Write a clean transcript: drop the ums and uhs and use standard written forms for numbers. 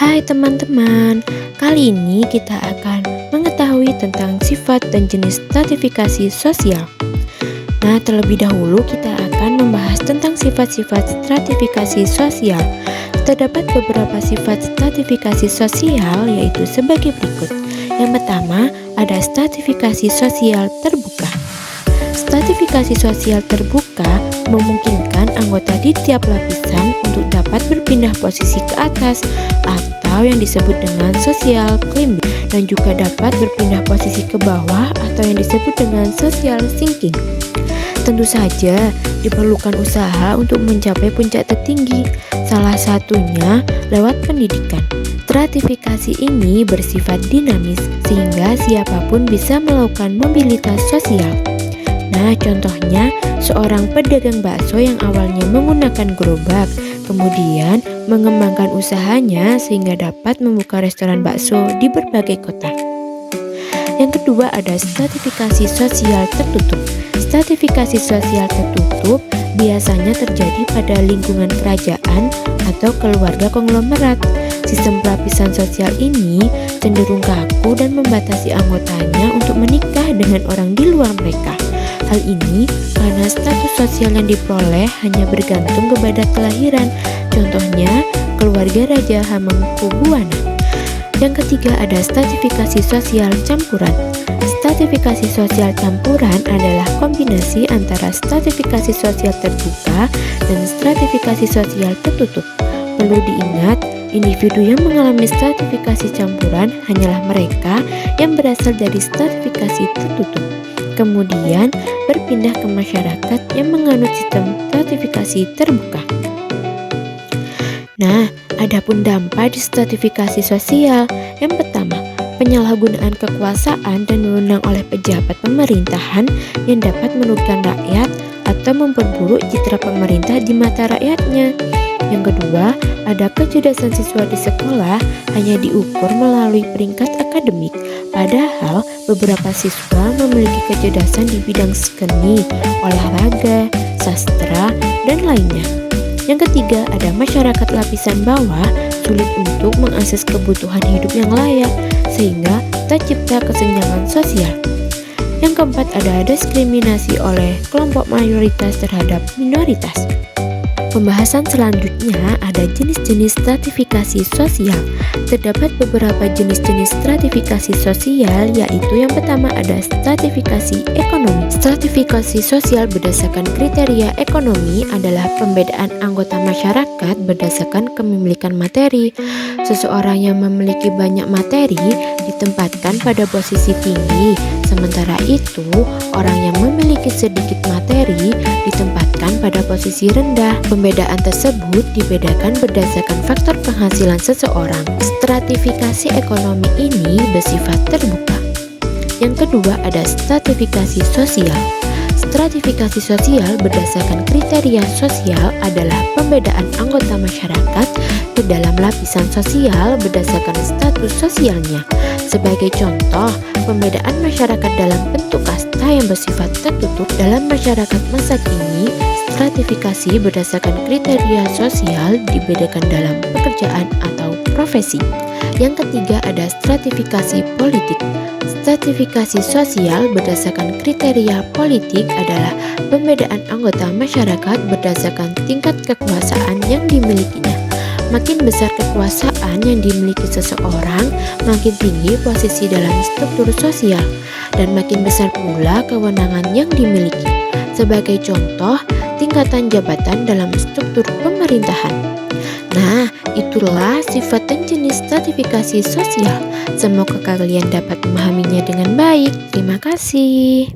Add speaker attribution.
Speaker 1: Hai teman-teman, kali ini kita akan mengetahui tentang sifat dan jenis stratifikasi sosial. Nah, terlebih dahulu kita akan membahas tentang sifat-sifat stratifikasi sosial. Terdapat beberapa sifat stratifikasi sosial yaitu sebagai berikut. Yang pertama, ada stratifikasi sosial terbuka. Stratifikasi sosial terbuka memungkinkan anggota di tiap lapisan untuk dapat berpindah posisi ke atas atau yang disebut dengan social climbing, dan juga dapat berpindah posisi ke bawah atau yang disebut dengan social sinking. Tentu saja diperlukan usaha untuk mencapai puncak tertinggi, salah satunya lewat pendidikan. Stratifikasi ini bersifat dinamis sehingga siapapun bisa melakukan mobilitas sosial. Nah, contohnya seorang pedagang bakso yang awalnya menggunakan gerobak, kemudian mengembangkan usahanya sehingga dapat membuka restoran bakso di berbagai kota. Yang kedua, ada stratifikasi sosial tertutup. Stratifikasi sosial tertutup biasanya terjadi pada lingkungan kerajaan atau keluarga konglomerat. Sistem pelapisan sosial ini cenderung kaku dan membatasi anggotanya untuk menikah dengan orang di luar mereka. Hal ini karena status sosial yang diperoleh hanya bergantung kepada kelahiran. Contohnya, keluarga Raja Hamengkubuwana. Yang ketiga, ada stratifikasi sosial campuran. Stratifikasi sosial campuran adalah kombinasi antara stratifikasi sosial terbuka dan stratifikasi sosial tertutup. Perlu diingat, individu yang mengalami stratifikasi campuran hanyalah mereka yang berasal dari stratifikasi tertutup, kemudian berpindah ke masyarakat yang menganut sistem stratifikasi terbuka. Nah, adapun dampak di stratifikasi sosial. Yang pertama, penyalahgunaan kekuasaan dan wewenang oleh pejabat pemerintahan yang dapat merugikan rakyat atau memperburuk citra pemerintah di mata rakyatnya. Yang kedua, ada kecerdasan siswa di sekolah hanya diukur melalui peringkat akademik, padahal beberapa siswa memiliki kecerdasan di bidang seni, olahraga, sastra, dan lainnya. Yang ketiga, ada masyarakat lapisan bawah sulit untuk mengakses kebutuhan hidup yang layak, sehingga tercipta kesenjangan sosial. Yang keempat, ada diskriminasi oleh kelompok mayoritas terhadap minoritas. Pembahasan selanjutnya ada jenis-jenis stratifikasi sosial. Terdapat beberapa jenis-jenis stratifikasi sosial, yaitu yang pertama ada stratifikasi ekonomi. Stratifikasi sosial berdasarkan kriteria ekonomi adalah pembedaan anggota masyarakat berdasarkan kepemilikan materi. Seseorang yang memiliki banyak materi ditempatkan pada posisi tinggi, sementara itu orang yang memiliki sedikit materi ditempatkan pada posisi rendah. Pembedaan tersebut dibedakan berdasarkan faktor penghasilan seseorang. Stratifikasi ekonomi ini bersifat terbuka. Yang kedua, ada stratifikasi sosial. Stratifikasi sosial berdasarkan kriteria sosial adalah pembedaan anggota masyarakat ke dalam lapisan sosial berdasarkan status sosialnya. Sebagai contoh, pembedaan masyarakat dalam bentuk kasta yang bersifat tertutup. Dalam masyarakat masa kini, stratifikasi berdasarkan kriteria sosial dibedakan dalam pekerjaan atau profesi. Yang ketiga, ada stratifikasi politik. Stratifikasi sosial berdasarkan kriteria politik adalah pembedaan anggota masyarakat berdasarkan tingkat kekuasaan yang dimilikinya. Makin besar kekuasaan yang dimiliki seseorang, makin tinggi posisi dalam struktur sosial, dan makin besar pula kewenangan yang dimiliki. Sebagai contoh, tingkatan jabatan dalam struktur pemerintahan. Nah, itulah sifat dan jenis stratifikasi sosial. Semoga kalian dapat memahaminya dengan baik. Terima kasih.